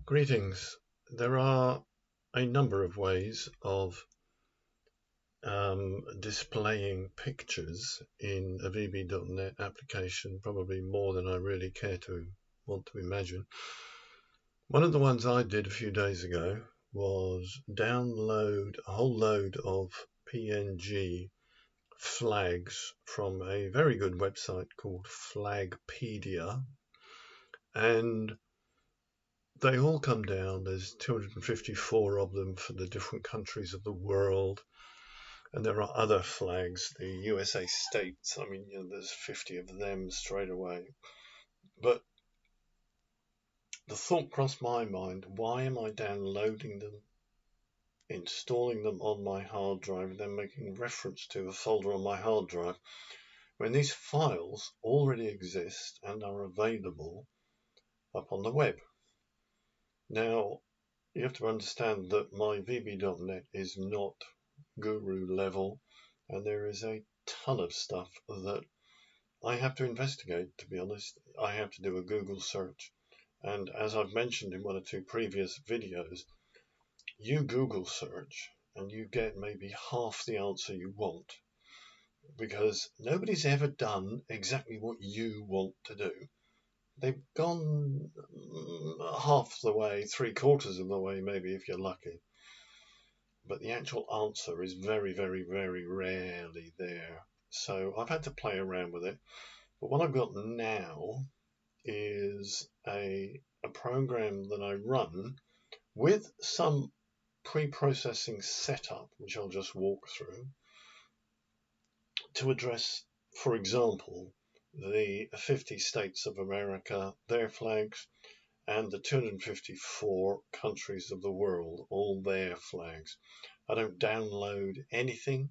Greetings. There are a number of ways of displaying pictures in a VB.NET application, probably more than I really care to want to imagine. One of the ones I did a few days ago was download a whole load of PNG flags from a very good website called Flagpedia, and they all come down. There's 254 of them for the different countries of the world. And there are other flags, the USA states. I mean, there's 50 of them straight away. But the thought crossed my mind, why am I downloading them, installing them on my hard drive, and then making reference to a folder on my hard drive, when these files already exist and are available up on the web? Now, you have to understand that my VB.NET is not guru level, and there is a ton of stuff that I have to investigate, to be honest. I have to do a Google search. And as I've mentioned in one or two previous videos, you Google search and you get maybe half the answer you want, because nobody's ever done exactly what you want to do. They've gone half the way, 3/4 of the way, maybe, if you're lucky. But the actual answer is very, very, very rarely there. So I've had to play around with it. But what I've got now is a program that I run with some pre-processing setup, which I'll just walk through, to address, for example, the 50 states of America, their flags, and the 254 countries of the world, all their flags. I don't download anything.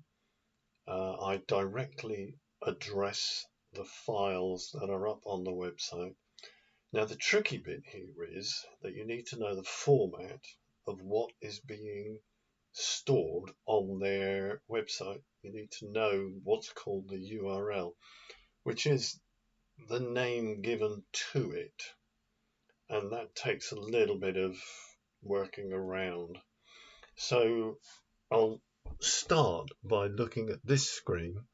I directly address the files that are up on the website. Now, the tricky bit here is that you need to know the format of what is being stored on their website. You need to know what's called the URL, which is the name given to it. And that takes a little bit of working around. So I'll start by looking at this screen,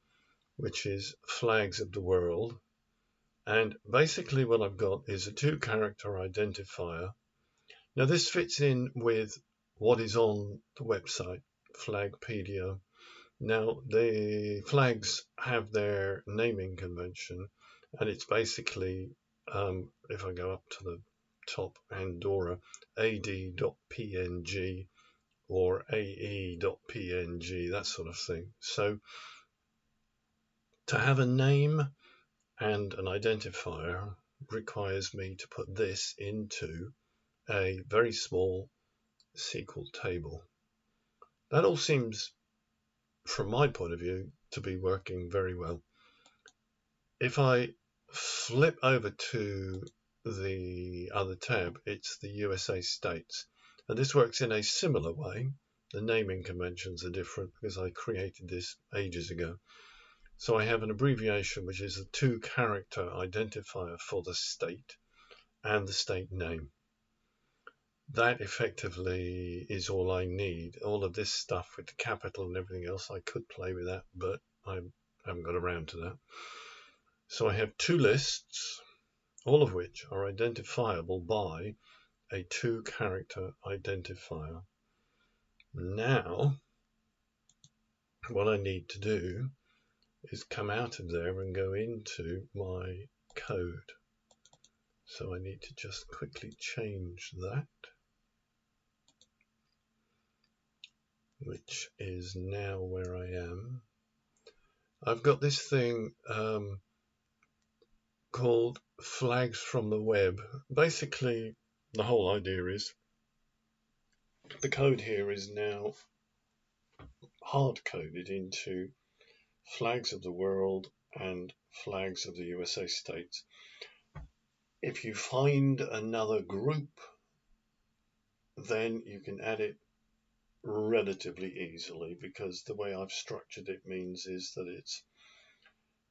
which is Flags of the World. And basically what I've got is a 2-character identifier. Now this fits in with what is on the website, Flagpedia. Now the flags have their naming convention, and it's basically, if I go up to the top, Andorra, ad.png or ae.png, that sort of thing. So to have a name and an identifier requires me to put this into a very small SQL table. That all seems, from my point of view, to be working very well. If I flip over to the other tab, it's the USA states. And this works in a similar way. The naming conventions are different because I created this ages ago. So I have an abbreviation, which is a 2-character identifier for the state and the state name. That effectively is all I need. All of this stuff with the capital and everything else, I could play with that, but I haven't got around to that. So I have 2 lists, all of which are identifiable by a 2-character identifier. Now, what I need to do is come out of there and go into my code. So I need to just quickly change that, which is now where I am. I've got this thing called Flags from the Web. Basically, the whole idea is the code here is now hard-coded into Flags of the World and Flags of the USA states. If you find another group, then you can add it relatively easily, because the way I've structured it means is that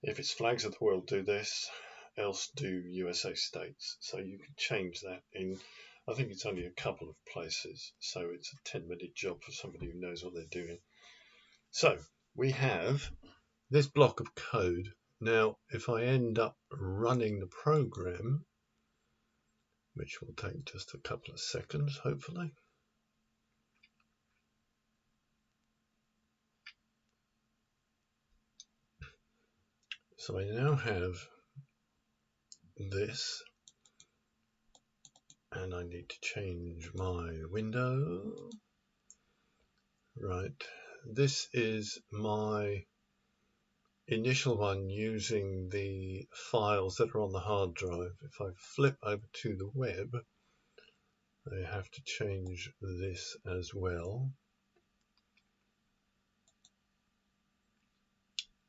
if it's Flags of the World, do this, else do USA states. So you can change that in I think it's only a couple of places, so it's a 10-minute job for somebody who knows what they're doing. So we have this block of code. Now, if I end up running the program, which will take just a couple of seconds, hopefully. So I now have this, and I need to change my window. Right, this is my initial one using the files that are on the hard drive. If I flip over to the web, I have to change this as well.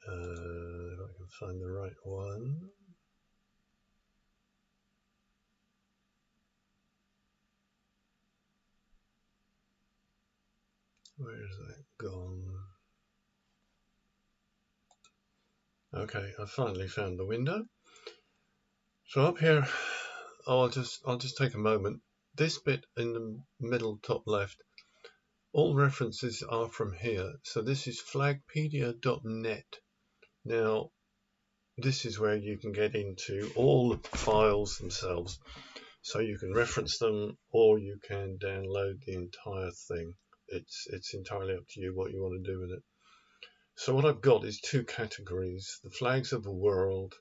If I can find the right one. Where's that gone? Okay, I finally found the window. So up here, I'll just take a moment. This bit in the middle top left, all references are from here. So this is flagpedia.net. Now, this is where you can get into all the files themselves. So you can reference them, or you can download the entire thing. It's entirely up to you what you want to do with it. So what I've got is two categories: the flags of the world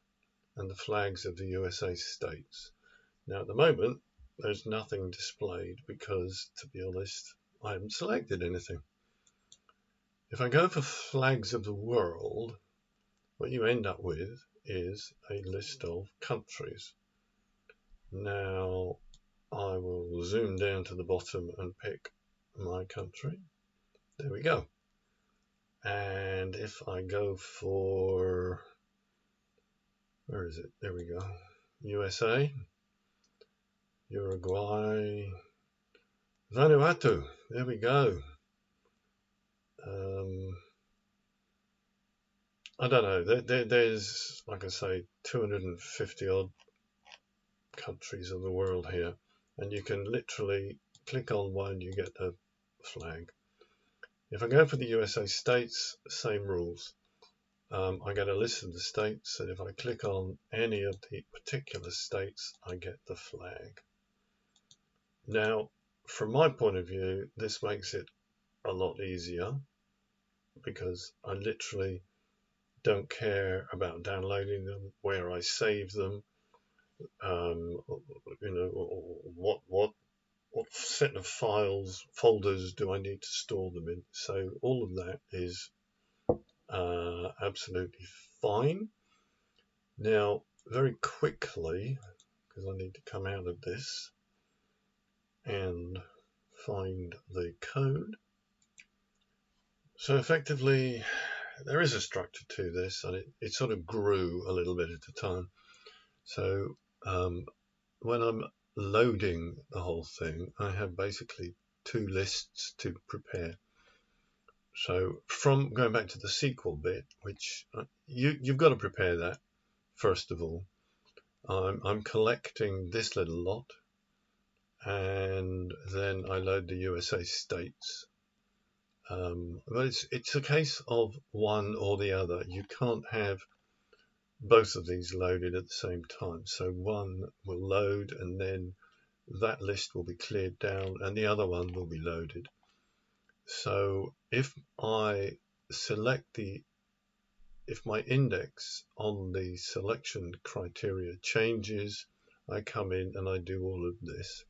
and the flags of the USA states. Now at the moment, there's nothing displayed because, to be honest, I haven't selected anything. If I go for flags of the world, what you end up with is a list of countries. Now I will zoom down to the bottom and pick my country. There we go. And if I go for, where is it? There we go. USA, Uruguay, Vanuatu. There we go. I don't know. There's, like I say, 250 odd countries of the world here, and you can literally click on one, you get a flag. If I go for the USA states, same rules. I get a list of the states, and if I click on any of the particular states, I get the flag. Now, from my point of view, this makes it a lot easier because I literally don't care about downloading them, where I save them, what set of folders do I need to store them in. So all of that is absolutely fine. Now, very quickly, because I need to come out of this and find the code. So effectively, there is a structure to this, and it sort of grew a little bit at a time. So when I'm loading the whole thing, I have basically two lists to prepare. So from going back to the SQL bit, which you've got to prepare that first of all. I'm collecting this little lot, and then I load the USA states. But it's a case of one or the other. You can't have both of these loaded at the same time. So one will load, and then that list will be cleared down, and the other one will be loaded. So if I select if my index on the selection criteria changes, I come in and I do all of this.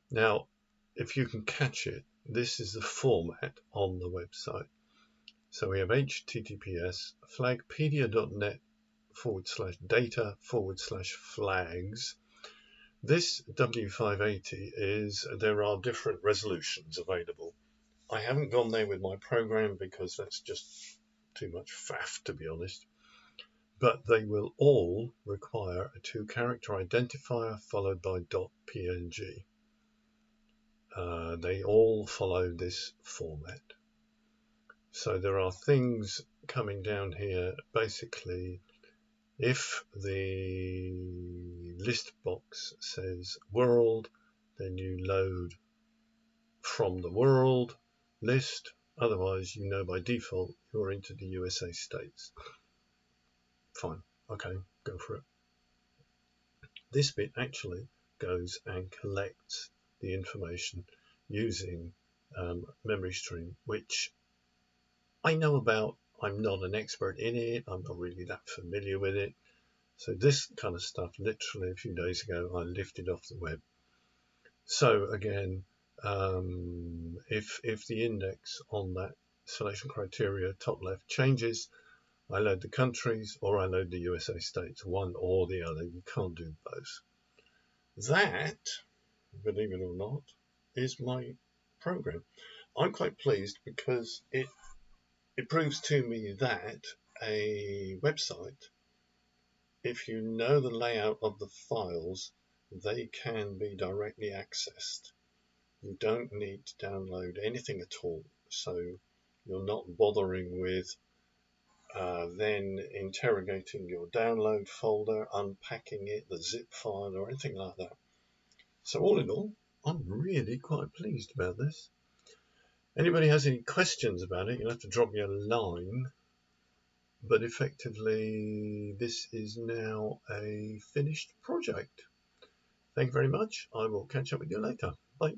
Now, if you can catch it, this is the format on the website. So we have https flagpedia.net/data/flags. This W580 there are different resolutions available. I haven't gone there with my program because that's just too much faff, to be honest. But they will all require a 2-character identifier followed by .png. They all follow this format. So there are things coming down here. Basically, if the list box says world, then you load from the world list. Otherwise, you know by default you're into the USA states. Fine, okay, go for it. This bit actually goes and collects the information using memory stream, which I know about. I'm not an expert in it. I'm not really that familiar with it. So this kind of stuff, literally a few days ago, I lifted off the web. So again, if the index on that selection criteria top left changes, I load the countries or I load the USA states, one or the other. You can't do both. That, believe it or not, is my program. I'm quite pleased because it proves to me that a website, if you know the layout of the files, they can be directly accessed. You don't need to download anything at all. So you're not bothering with then interrogating your download folder, unpacking it, the zip file, or anything like that. So all in all, I'm really quite pleased about this. Anybody has any questions about it, you'll have to drop me a line. But effectively, this is now a finished project. Thank you very much. I will catch up with you later. Bye.